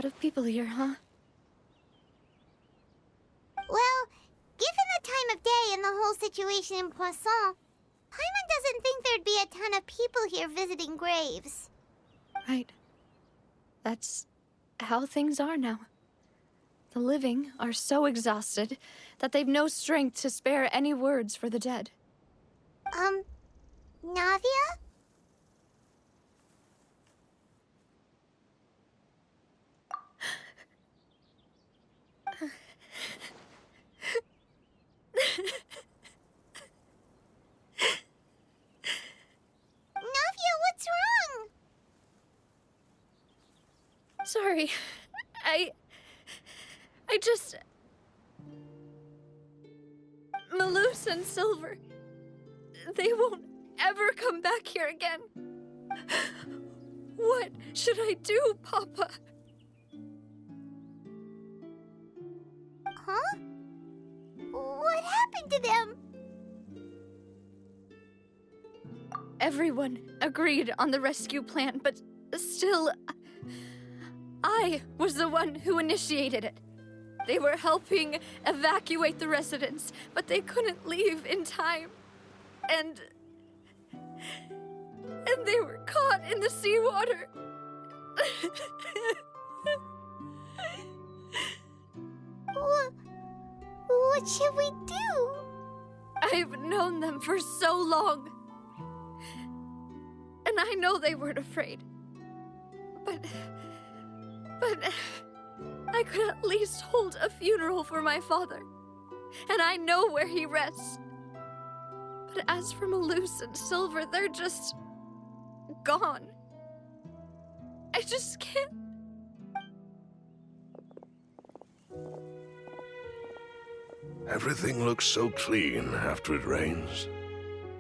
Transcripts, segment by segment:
lot of people here, huh? Well, given the time of day and the whole situation in Poisson, Paimon doesn't think there'd be a ton of people here visiting graves. Right. That's how things are now. The living are so exhausted that they've no strength to spare any words for the dead. Navia? Navia, what's wrong? Sorry. I just... Malus and Silver... They won't ever come back here again. What should I do, Papa? Huh? What happened to them? Everyone agreed on the rescue plan, but still... I was the one who initiated it. They were helping evacuate the residents, but they couldn't leave in time. And they were caught in the seawater. What should we do? I've known them for so long. And I know they weren't afraid. But I could at least hold a funeral for my father. And I know where he rests. But as for Malus and Silver, they're just... gone. I just can't... Everything looks so clean after it rains.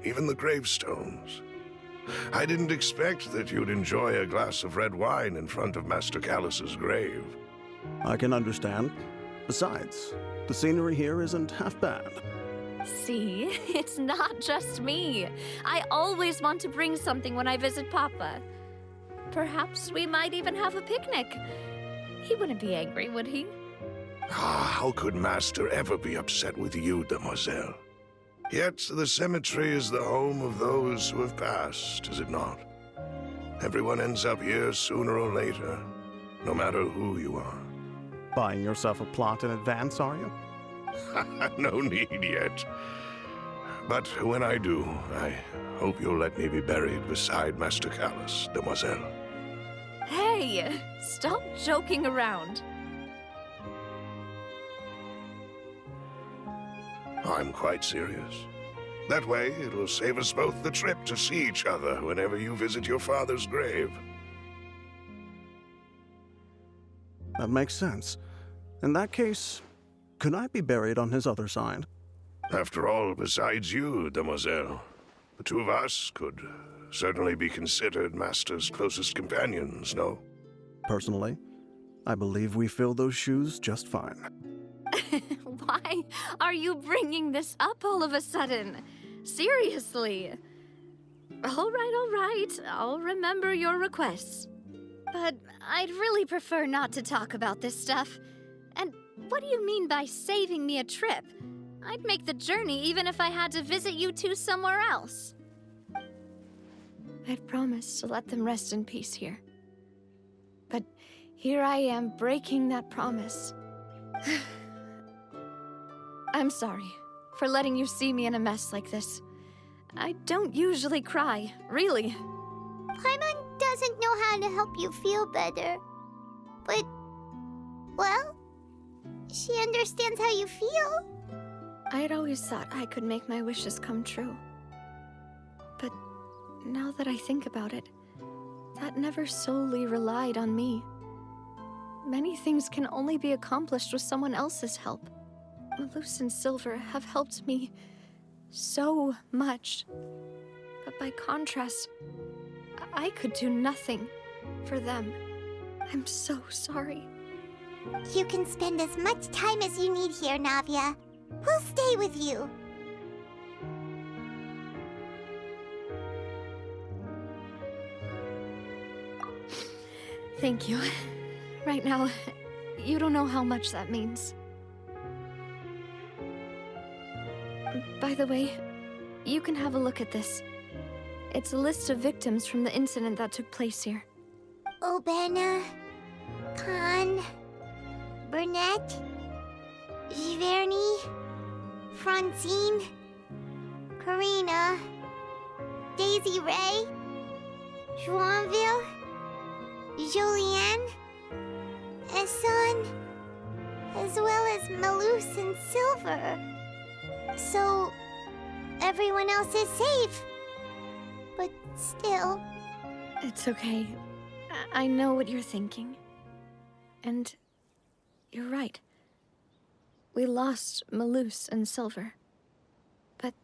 Even the gravestones. I didn't expect that you'd enjoy a glass of red wine in front of Master Callus's grave. I can understand. Besides, the scenery here isn't half bad. See, it's not just me. I always want to bring something when I visit Papa. Perhaps we might even have a picnic. He wouldn't be angry, would he? Ah, how could Master ever be upset with you, Demoiselle? Yet the cemetery is the home of those who have passed, is it not? Everyone ends up here sooner or later, no matter who you are. Buying yourself a plot in advance, are you? No need yet. But when I do, I hope you'll let me be buried beside Master Callus, Demoiselle. Hey, stop joking around. I'm quite serious. That way, it'll save us both the trip to see each other whenever you visit your father's grave. That makes sense. In that case, could I be buried on his other side? After all, besides you, Demoiselle, the two of us could certainly be considered Master's closest companions, no? Personally, I believe we fill those shoes just fine. Why are you bringing this up all of a sudden? Seriously. All right. I'll remember your requests. But I'd really prefer not to talk about this stuff. And what do you mean by saving me a trip? I'd make the journey even if I had to visit you two somewhere else. I'd promised to let them rest in peace here. But here I am breaking that promise. I'm sorry for letting you see me in a mess like this. I don't usually cry, really. Paimon doesn't know how to help you feel better. But, well, she understands how you feel. I had always thought I could make my wishes come true. But now that I think about it, that never solely relied on me. Many things can only be accomplished with someone else's help. Malus and Silver have helped me so much. But by contrast, I could do nothing for them. I'm so sorry. You can spend as much time as you need here, Navia. We'll stay with you. Thank you. Right now, you don't know how much that means. By the way, you can have a look at this. It's a list of victims from the incident that took place here. Obena, Khan, Burnett, Giverny, Francine, Karina, Daisy Ray, Joinville, Julianne, Esson, as well as Malus and Silver. So, everyone else is safe. But still... It's okay. I know what you're thinking. And you're right. We lost Malus and Silver. But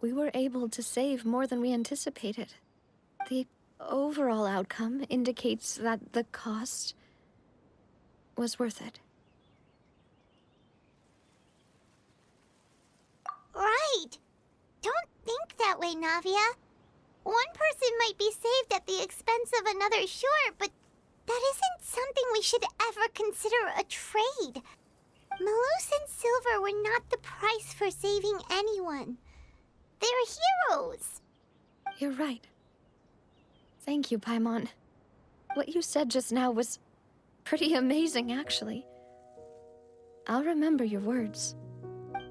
we were able to save more than we anticipated. The overall outcome indicates that the cost was worth it. Right! Don't think that way, Navia. One person might be saved at the expense of another, sure, but that isn't something we should ever consider a trade. Malus and Silver were not the price for saving anyone. They're heroes. You're right. Thank you, Paimon. What you said just now was pretty amazing, actually. I'll remember your words.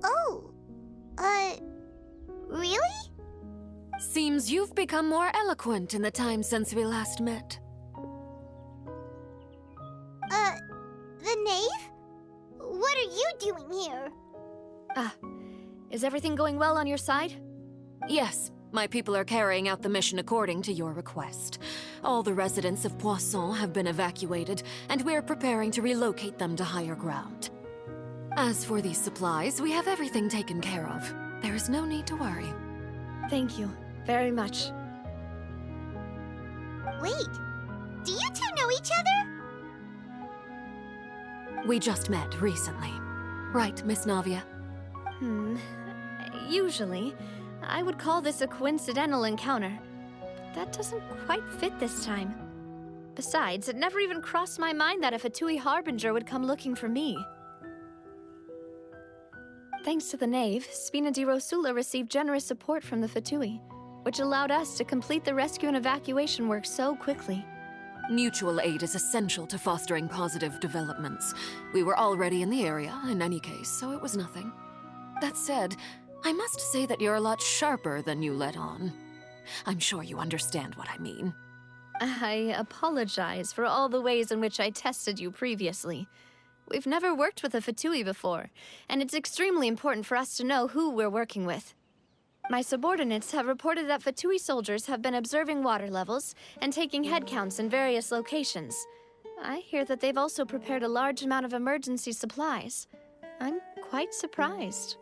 Oh, really? Seems you've become more eloquent in the time since we last met. The knave? What are you doing here? Is everything going well on your side? Yes, my people are carrying out the mission according to your request. All the residents of Poisson have been evacuated, and we're preparing to relocate them to higher ground. As for these supplies, we have everything taken care of. There is no need to worry. Thank you very much. Wait, do you two know each other? We just met recently. Right, Miss Navia? Usually, I would call this a coincidental encounter. But that doesn't quite fit this time. Besides, it never even crossed my mind that a Fatui Harbinger would come looking for me. Thanks to the Knave, Spina di Rosula received generous support from the Fatui, which allowed us to complete the rescue and evacuation work so quickly. Mutual aid is essential to fostering positive developments. We were already in the area, in any case, so it was nothing. That said, I must say that you're a lot sharper than you let on. I'm sure you understand what I mean. I apologize for all the ways in which I tested you previously. We've never worked with a Fatui before, and it's extremely important for us to know who we're working with. My subordinates have reported that Fatui soldiers have been observing water levels and taking head counts in various locations. I hear that they've also prepared a large amount of emergency supplies. I'm quite surprised.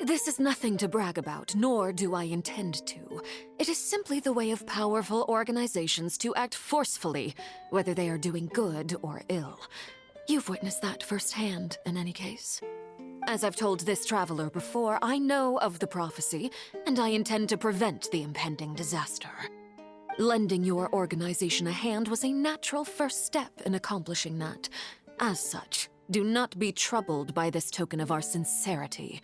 This is nothing to brag about, nor do I intend to. It is simply the way of powerful organizations to act forcefully, whether they are doing good or ill. You've witnessed that firsthand, in any case. As I've told this traveler before, I know of the prophecy, and I intend to prevent the impending disaster. Lending your organization a hand was a natural first step in accomplishing that. As such, do not be troubled by this token of our sincerity.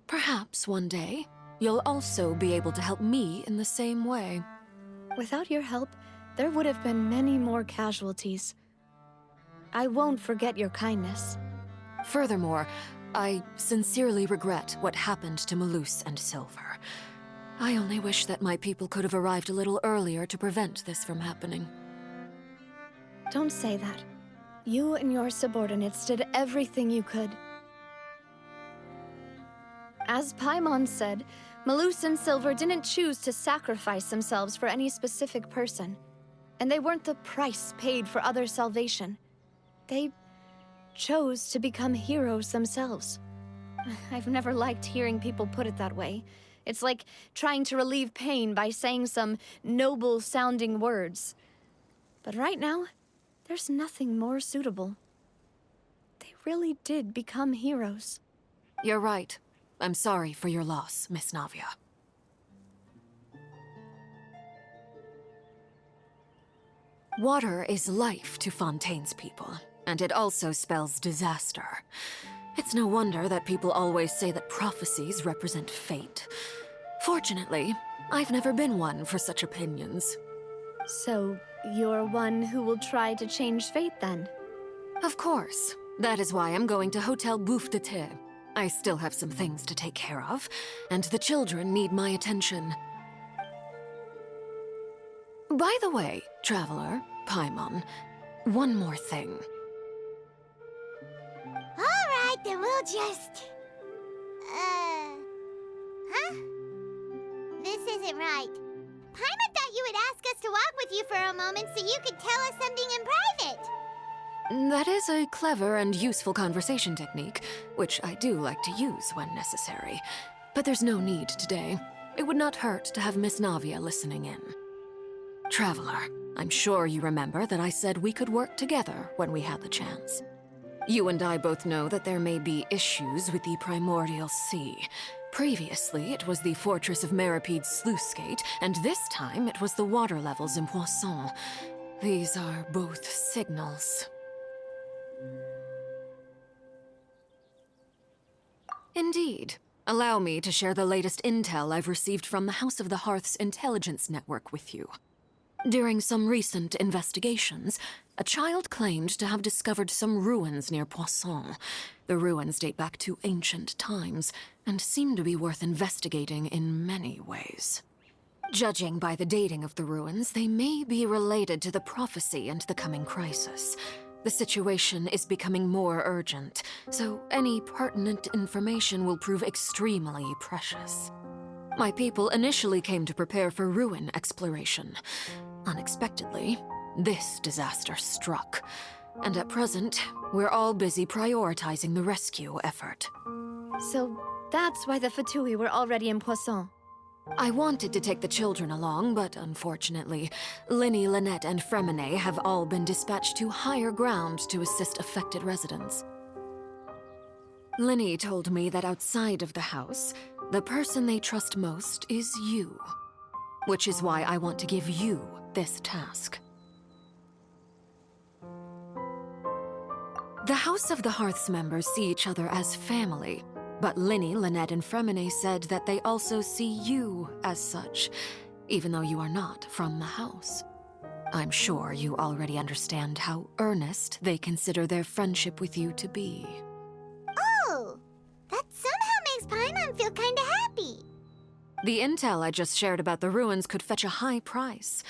Perhaps one day, you'll also be able to help me in the same way. Without your help, there would have been many more casualties. I won't forget your kindness. Furthermore, I sincerely regret what happened to Malus and Silver. I only wish that my people could have arrived a little earlier to prevent this from happening. Don't say that. You and your subordinates did everything you could. As Paimon said, Malus and Silver didn't choose to sacrifice themselves for any specific person. And they weren't the price paid for others' salvation. They chose to become heroes themselves. I've never liked hearing people put it that way. It's like trying to relieve pain by saying some noble-sounding words. But right now, there's nothing more suitable. They really did become heroes. You're right. I'm sorry for your loss, Miss Navia. Water is life to Fontaine's people, and it also spells disaster. It's no wonder that people always say that prophecies represent fate. Fortunately, I've never been one for such opinions. So, you're one who will try to change fate then? Of course. That is why I'm going to Hotel Bouffe de Thé. I still have some things to take care of, and the children need my attention. By the way, Traveler, Paimon, one more thing. Alright, then we'll just... Huh? This isn't right. Paimon thought you would ask us to walk with you for a moment so you could tell us something in private. That is a clever and useful conversation technique, which I do like to use when necessary. But there's no need today. It would not hurt to have Miss Navia listening in. Traveler, I'm sure you remember that I said we could work together when we had the chance. You and I both know that there may be issues with the Primordial Sea. Previously, it was the fortress of Maripede's sluice gate, and this time it was the water levels in Poisson. These are both signals. Indeed. Allow me to share the latest intel I've received from the House of the Hearth's intelligence network with you. During some recent investigations, a child claimed to have discovered some ruins near Poisson. The ruins date back to ancient times, and seem to be worth investigating in many ways. Judging by the dating of the ruins, they may be related to the prophecy and the coming crisis. The situation is becoming more urgent, so any pertinent information will prove extremely precious. My people initially came to prepare for ruin exploration. Unexpectedly, this disaster struck, and at present, we're all busy prioritizing the rescue effort. So, that's why the Fatui were already in Poisson. I wanted to take the children along, but unfortunately, Linny, Lynette, and Fremine have all been dispatched to higher ground to assist affected residents. Linny told me that outside of the house, the person they trust most is you. Which is why I want to give you this task. The House of the Hearth's members see each other as family, but Linny, Lynette, and Fremine said that they also see you as such, even though you are not from the house. I'm sure you already understand how earnest they consider their friendship with you to be. Oh, that somehow makes Paimon feel kinda happy. The intel I just shared about the ruins could fetch a high price.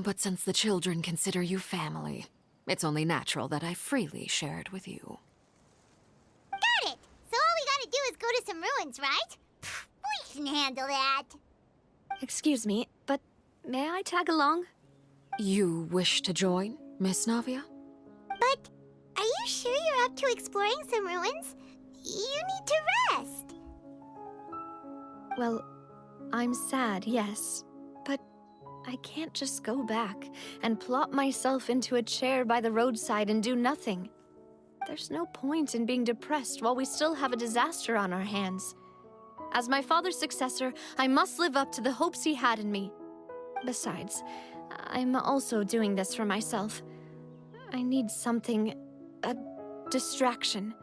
But since the children consider you family, it's only natural that I freely share it with you. Got it! So all we gotta do is go to some ruins, right? Pfft, we can handle that. Excuse me, but may I tag along? You wish to join, Miss Navia? But are you sure you're up to exploring some ruins? You need to rest. Well, I'm sad, yes, but I can't just go back and plop myself into a chair by the roadside and do nothing. There's no point in being depressed while we still have a disaster on our hands. As my father's successor, I must live up to the hopes he had in me. Besides, I'm also doing this for myself. I need something, a distraction,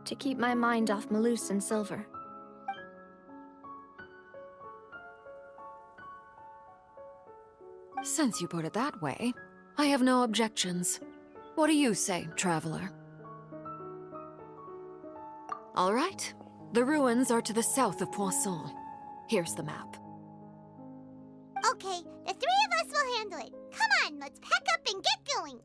to keep my mind off Malus and Silver. Since you put it that way, I have no objections. What do you say, Traveler? All right. The ruins are to the south of Poisson. Here's the map. Okay, the three of us will handle it. Come on, let's pack up and get going.